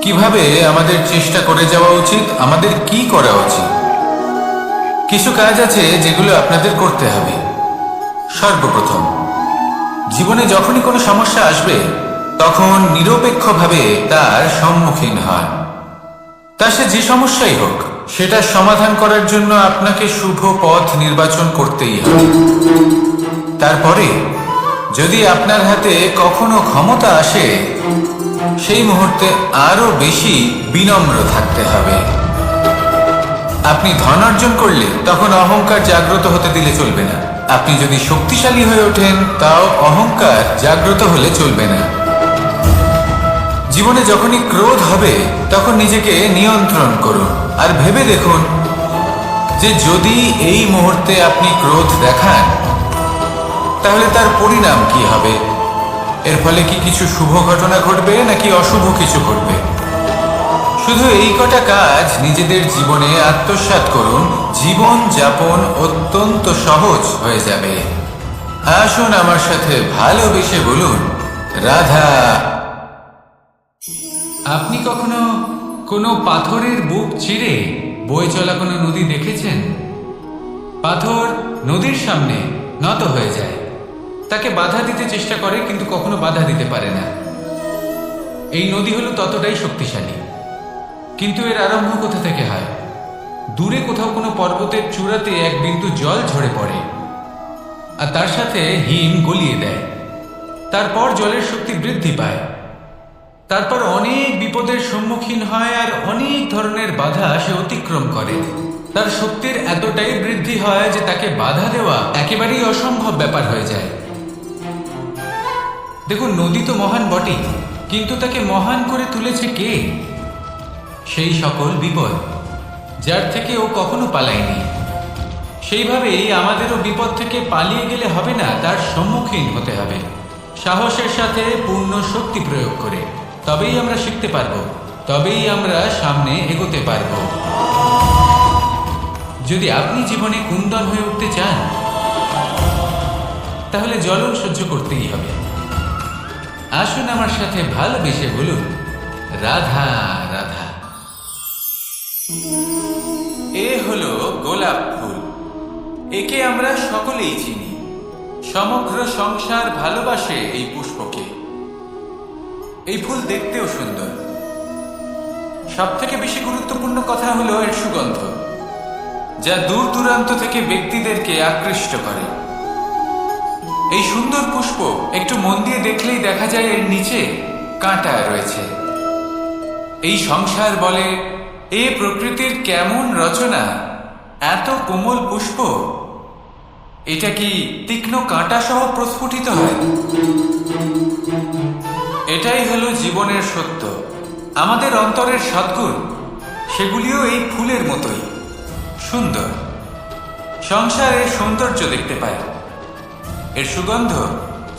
কিভাবে আমাদের চেষ্টা করে যাওয়া উচিত? আমাদের কি করা উচিত? কিছু কাজ আছে যেগুলো আপনাদের করতে হবে। সর্বপ্রথম, জীবনে যখনই কোনো সমস্যা আসবে, তখন নিরপেক্ষভাবে তার সম্মুখীন হন। তা সে যে সমস্যাই হোক, সেটা সমাধান করার জন্য আপনাকে শুভ পথ নির্বাচন করতেই হবে। তারপরে যদি আপনার হাতে কখনো ক্ষমতা আসে, সেই মুহূর্তে আরো বেশি বিনম্র থাকতে হবে। আপনি ধন অর্জন করলে তখন অহংকার জাগ্রত হতে দিলে চলবে না। আপনি যদি শক্তিশালী হয়ে ওঠেন, তাও অহংকার জাগ্রত হলে চলবে না। জীবনে যখনই ক্রোধ হবে, তখন নিজেকে নিয়ন্ত্রণ করুন, আর ভেবে দেখুন যে যদি এই মুহূর্তে আপনি ক্রোধ দেখান, তাহলে তার পরিণাম কি হবে। এর ফলে কি কিছু শুভ ঘটনা ঘটবে, নাকি অশুভ কিছু ঘটবে? শুধু এই কটা কাজ নিজেদের জীবনে আত্মসাৎ করুন, জীবন যাপন অত্যন্ত সহজ হয়ে যাবে। আসুন আমার সাথে ভালোবেসে বলুন, রাধা। আপনি কখনো কোনো পাথরের বুক চিরে বয়ে চলা কোনো নদী দেখেছেন? পাথর নদীর সামনে নত হয়ে যায়, তাকে বাধা দিতে চেষ্টা করে কিন্তু কখনো বাধা দিতে পারে না। এই নদী হলো ততটাই শক্তিশালী, কিন্তু এর আরম্ভ কোথা থেকে হয়? দূরে কোথাও কোনো পর্বতের চূড়াতে এক বিন্দু জল ঝরে পড়ে আর তার সাথে হিম গলিয়ে দেয়। তারপর জলের শক্তি বৃদ্ধি পায়, তারপর অনেক বিপদের সম্মুখীন হয় আর অনেক ধরনের বাধা সে অতিক্রম করে। তার শক্তির এতটাই বৃদ্ধি হয় যে তাকে বাধা দেওয়া একেবারেই অসম্ভব ব্যাপার হয়ে যায়। দেখুন, নদী তো মহান বটেই, কিন্তু তাকে মহান করে তুলেছে কে? সেই সকল বিপদ যার থেকে ও কখনো পালায়নি। সেইভাবেই আমাদেরও বিপদ থেকে পালিয়ে গেলে হবে না, তার সম্মুখীন হতে হবে সাহসের সাথে, পূর্ণ শক্তি প্রয়োগ করে। তবেই আমরা শিখতে পারবো, তবেই আমরা সামনে এগোতে পারবো। যদি আপনি জীবনে কুন্দন হয়ে উঠতে চান, তাহলে জ্বলন সহ্য করতেই হবে। আসুন আমার সাথে ভালোবেসে বলুন, রাধা রাধা। এ হলো গোলাপ ফুল। একে আমরা সকলেই চিনি। সমগ্র সংসার ভালোবাসে এই পুষ্পকে। এই ফুল দেখতেও সুন্দর। সব থেকে বেশি গুরুত্বপূর্ণ কথা হলো এর সুগন্ধ, যা দূর দূরান্ত থেকে ব্যক্তিদেরকে আকৃষ্ট করে। এই সুন্দর পুষ্প একটু মন দিয়ে দেখলেই দেখা যায় এর নিচে কাঁটা রয়েছে। এই সংসার বলে, এ প্রকৃতির কেমন রচনা, এত কোমল পুষ্প, এটা কি তীক্ষ্ণ কাঁটা সহ প্রস্ফুটিত হয়? এটাই হলো জীবনের সত্য। আমাদের অন্তরের সদ্গুণ, সেগুলিও এই ফুলের মতোই সুন্দর। সংসারের সৌন্দর্য দেখতে পায়, এর সুগন্ধ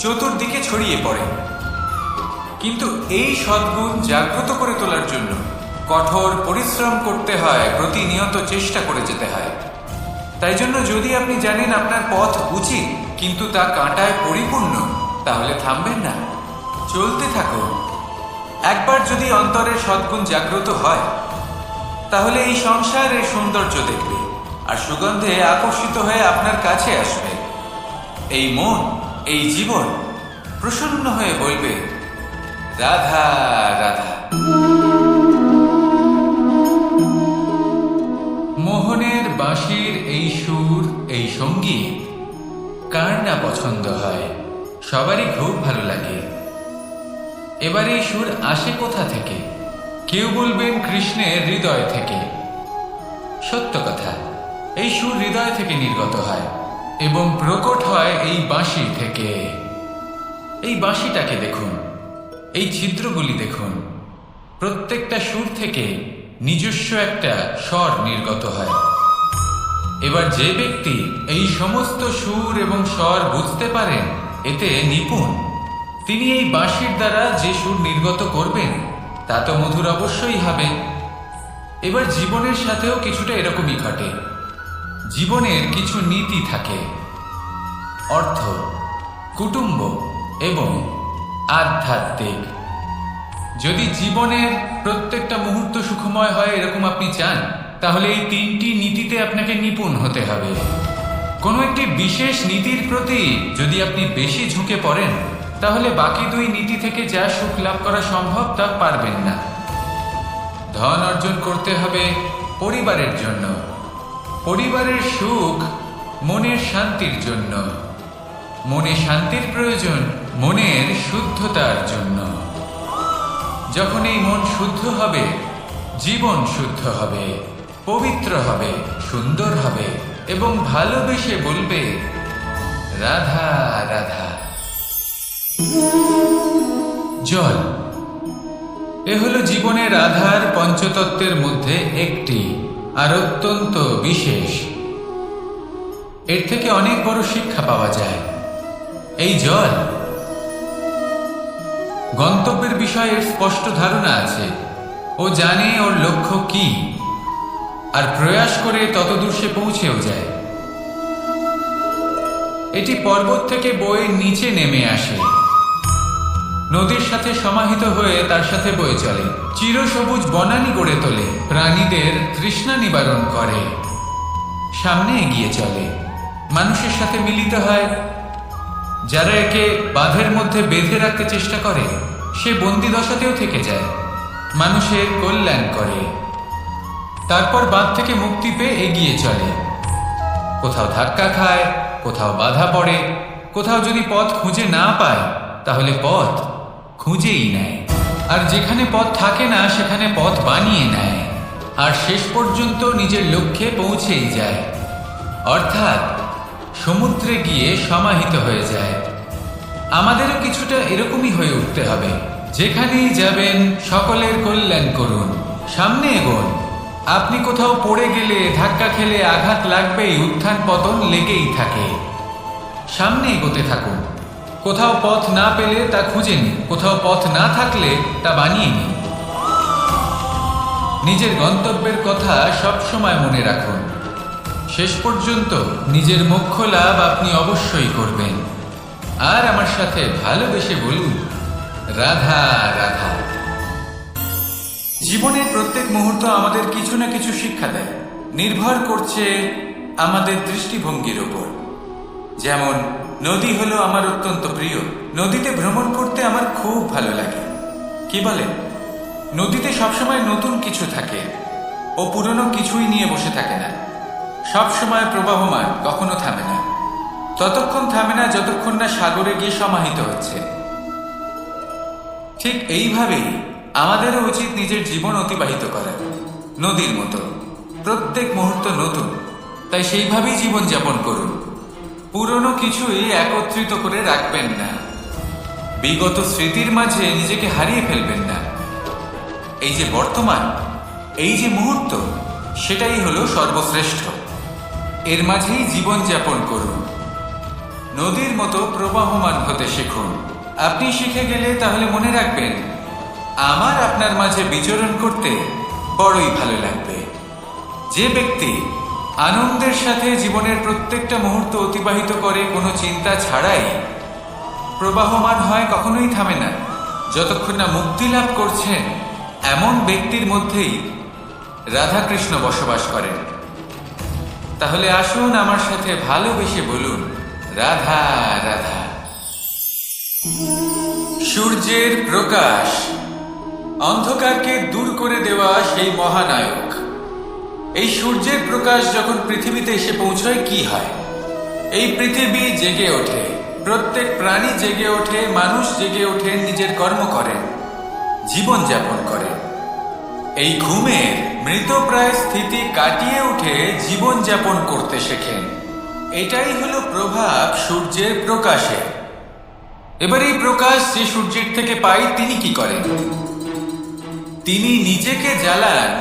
চতুর্দিকে ছড়িয়ে পড়ে। কিন্তু এই সদ্গুণ জাগ্রত করে তোলার জন্য কঠোর পরিশ্রম করতে হয়, প্রতিনিয়ত চেষ্টা করে যেতে হয়। তাই জন্য যদি আপনি জানেন আপনার পথ উচিত কিন্তু তা কাঁটায় পরিপূর্ণ, তাহলে থামবেন না, চলতে থাকুন। একবার যদি অন্তরের সদ্গুণ জাগ্রত হয়, তাহলে এই সংসারের সৌন্দর্য দেখবে আর সুগন্ধে আকর্ষিত হয়ে আপনার কাছে আসবে। এই মন, এই জীবন প্রসন্ন হয়ে বলবে, রাধা রাধা। মোহনের বাঁশির এই সুর, এই সঙ্গীত কার না পছন্দ হয়? সবারই খুব ভালো লাগে। এবার এই সুর আসে কোথা থেকে? কেউ বলবেন কৃষ্ণের হৃদয় থেকে। সত্য কথা, এই সুর হৃদয় থেকে নির্গত হয় এবং প্রকট হয় এই বাঁশি থেকে। এই বাঁশিটাকে দেখুন, এই ছিদ্রগুলি দেখুন, প্রত্যেকটা সুর থেকে নিজস্ব একটা স্বর নির্গত হয়। এবার যে ব্যক্তি এই সমস্ত সুর এবং স্বর বুঝতে পারেন, এতে নিপুণ, তিনি এই বাঁশির দ্বারা যে সুর নির্গত করবেন তা তো মধুর অবশ্যই হবে। এবার জীবনের সাথেও কিছুটা এরকমই ঘটে। জীবনের কিছু নীতি থাকে, অর্থ, কুটুম্ব এবং আধ্যাত্মিক। যদি জীবনের প্রত্যেকটা মুহূর্ত সুখময় হয় এরকম আপনি চান, তাহলে এই তিনটি নীতিতে আপনাকে নিপুণ হতে হবে। কোনো একটি বিশেষ নীতির প্রতি যদি আপনি বেশি ঝুঁকে পড়েন, তাহলে বাকি দুই নীতি থেকে যা সুখ লাভ করা সম্ভব তা পারবেন না। ধন অর্জন করতে হবে পরিবারের জন্য, পরিবারের সুখ মনের শান্তির জন্য, মনে শান্তির প্রয়োজন মনের শুদ্ধতার জন্য। যখন এই মন শুদ্ধ হবে, জীবন শুদ্ধ হবে, পবিত্র হবে, সুন্দর হবে এবং ভালোবেসে বলবে, রাধা রাধা। জল, এ হলো জীবনের আধার পঞ্চতত্ত্বের মধ্যে একটি, আর অত্যন্ত বিশেষ। এর থেকে অনেক বড় শিক্ষা পাওয়া যায়। এই জল, গন্তব্যের বিষয়ে স্পষ্ট ধারণা আছে, ও জানে ওর লক্ষ্য কি, আর প্রয়াস করে ততদূর সে পৌঁছেও যায়। এটি পর্বত থেকে বয়ে নিচে নেমে আসে, নদীর সাথে সমাহিত হয়ে তার সাথে বয়ে চলে, চিরসবুজ বনানী গড়ে তোলে, প্রাণীদের তৃষ্ণা নিবারণ করে, সামনে এগিয়ে চলে, মানুষের সাথে মিলিত হয়, যারা একে বাঁধের মধ্যে বেঁধে রাখতে চেষ্টা করে সে বন্দি দশাতেও থেকে যায়, মানুষের কল্যাণ করে, তারপর বাঁধ থেকে মুক্তি পেয়ে এগিয়ে চলে। কোথাও ধাক্কা খায়, কোথাও বাধা পড়ে, কোথাও যদি পথ খুঁজে না পায় তাহলে পথ খুঁজেই নেয়, আর যেখানে পথ থাকে না সেখানে পথ বানিয়ে নেয়, আর শেষ পর্যন্ত নিজের লক্ষ্যে পৌঁছেই যায়, অর্থাৎ সমুদ্রে গিয়ে সমাহিত হয়ে যায়। আমাদেরও কিছুটা এরকমই হয়ে উঠতে হবে। যেখানেই যাবেন সকলের কল্যাণ করুন, সামনে এগোন। আপনি কোথাও পড়ে গেলে, ধাক্কা খেলে আঘাত লাগবেই, উত্থান পতন লেগেই থাকে। সামনে এগোতে থাকুন। কোথাও পথ না পেলে তা খুঁজে নিন, কোথাও পথ না থাকলে তা বানিয়ে নিন। নিজের গন্তব্যের কথা সবসময় মনে রাখুন। শেষ পর্যন্ত নিজের মোক্ষ লাভ আপনি অবশ্যই করবেন। আর আমার সাথে ভালোবেসে বলুন, রাধা রাধা। জীবনের প্রত্যেক মুহূর্ত আমাদের কিছু না কিছু শিক্ষা দেয়, নির্ভর করছে আমাদের দৃষ্টিভঙ্গির উপর। যেমন নদী হলো আমার অত্যন্ত প্রিয়। নদীতে ভ্রমণ করতে আমার খুব ভালো লাগে। কি বলেন? নদীতে সবসময় নতুন কিছু থাকে, ও পুরনো কিছুই নিয়ে বসে থাকে না। সবসময় প্রবাহমান, কখনো থামে না। ততক্ষণ থামে না যতক্ষণ না সাগরে গিয়ে সমাহিত হচ্ছে। ঠিক এইভাবেই আমাদেরও উচিত নিজের জীবন অতিবাহিত করা, নদীর মতো। প্রত্যেক মুহূর্ত নতুন, তাই সেইভাবেই জীবন যাপন করুন। পুরনো কিছুই একত্রিত করে রাখবেন না, বিগত স্মৃতির মাঝে নিজেকে হারিয়ে ফেলবেন না। এই যে বর্তমান, এই যে মুহূর্ত, সেটাই হলো সর্বশ্রেষ্ঠ। এর মাঝেই জীবন যাপন করুন। নদীর মতো প্রবাহমান হতে শিখুন। আপনি শিখে গেলে তাহলে মনে রাখবেন, আমার আপনার মাঝে বিচরণ করতে বড়ই ভালো লাগবে। যে ব্যক্তি আনন্দের সাথে জীবনের প্রত্যেকটা মুহূর্ত অতিবাহিত করে কোনো চিন্তা ছাড়াই, প্রবাহমান হয়, কখনোই থামে না, যতক্ষণ না মুক্তি লাভ করছেন, এমন ব্যক্তির মধ্যেই রাধাকৃষ্ণ বসবাস করেন। তাহলে আসুন আমার সাথে ভালোবেসে বলুন, রাধা রাধা। সূর্যের প্রকাশ, অন্ধকারকে দূর করে দেওয়া সেই মহানায়ক। এই সূর্যের প্রকাশ যখন পৃথিবীতে এসে পৌঁছয় কি হয়? এই পৃথিবী জেগে ওঠে, প্রত্যেক প্রাণী জেগে ওঠে, মানুষ জেগে ওঠে, নিজের কর্ম করেন, জীবন যাপন করেন। এই ঘুমের মৃতপ্রায় স্থিতি কাটিয়ে উঠে জীবন যাপন করতে শেখেন। এটাই হলো প্রভাব সূর্যের প্রকাশে। এবার এই প্রকাশ যে সূর্যের থেকে পাই, তিনি কি করেন? তিনি নিজেকে জ্বালান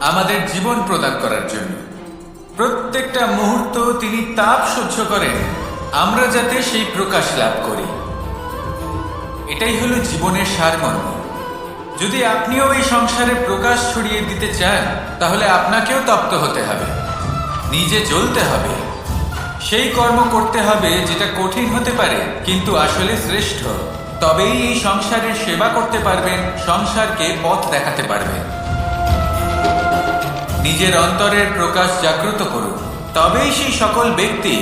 আমাদের জীবন প্রদান করার জন্য। প্রত্যেকটা মুহূর্ত তিনি তাপ সহ্য করেন, আমরা যাতে সেই প্রকাশ লাভ করি। এটাই হলো জীবনের সারমর্ম। যদি আপনিও এই সংসারে প্রকাশ ছড়িয়ে দিতে চান, তাহলে আপনাকেও তপ্ত হতে হবে, নিজে জ্বলতে হবে, সেই কর্ম করতে হবে যেটা কঠিন হতে পারে কিন্তু আসলে শ্রেষ্ঠ। তবেই এই সংসারের সেবা করতে পারবেন, সংসারকে পথ দেখাতে পারবেন। নিজের অন্তরের প্রকাশ জাগ্রত করুন, তবেই সেই সকল ব্যক্তি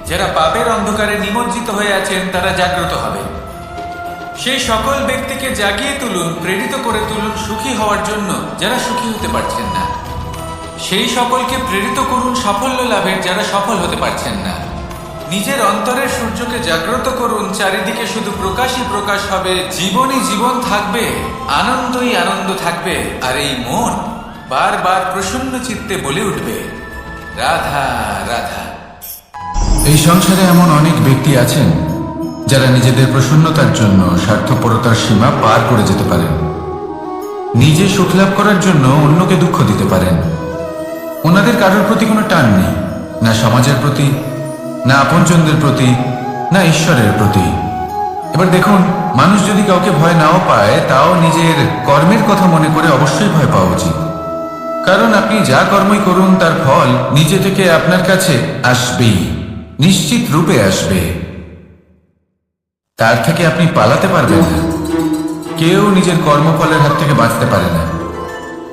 যারা পাপের অন্ধকারে নিমজ্জিত হয়ে আছেন তারা জাগ্রত হবে। সেই সকল ব্যক্তিকে জাগিয়ে তুলুন, প্রেরিত করে তুলুন সুখী হওয়ার জন্য যারা সুখী হতে পারছেন না। সেই সকলকে প্রেরিত করুন সাফল্য লাভের যারা সফল হতে পারছেন না। নিজের অন্তরের সূর্যকে জাগ্রত করুন, চারিদিকে শুধু প্রকাশই প্রকাশ হবে, জীবনই জীবন থাকবে, আনন্দই আনন্দ থাকবে, আর এই মন বারবার প্রসন্ন চিত্তে বলে উঠবে, রাধা রাধা। এই সংসারে এমন অনেক ব্যক্তি আছেন যারা নিজেদের প্রসন্নতার জন্য স্বার্থপরতার সীমা পার করে যেতে পারেন। নিজে সুখ লাভ করার জন্য অন্যকে দুঃখ দিতে পারেন। ওনাদের কারোর প্রতি কোনো টান নেই, না সমাজের প্রতি, না আপনজনদের প্রতি, না ঈশ্বরের প্রতি। এবার দেখুন, মানুষ যদি কাউকে ভয় নাও পায়, তাও নিজের কর্মের কথা মনে করে অবশ্যই ভয় পাওয়া উচিত। কারণ আপনি যা কর্মই করুন তার ফল নিজে থেকে আপনার কাছে আসবেই, নিশ্চিত রূপে আসবে। তার থেকে আপনি পালাতে পারবেন না। কেউ নিজের কর্মফলের হাত থেকে বাঁচতে পারে না।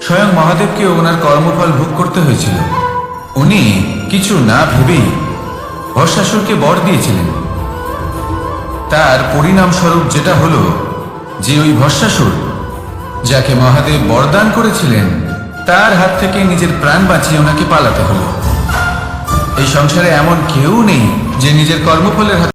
স্বয়ং মহাদেবকে ওনার কর্মফল ভোগ করতে হয়েছিল। উনি কিছু না ভেবেই ভস্মাসুরকে বর দিয়েছিলেন, তার পরিণামস্বরূপ যেটা হলো যে ওই ভস্মাসুর যাকে মহাদেব বরদান করেছিলেন তার হাত থেকে নিজের প্রাণ বাঁচিয়ে ওনাকে পালাতে হলো। এই সংসারে এমন কেউ নেই যে নিজের কর্মফলের হাত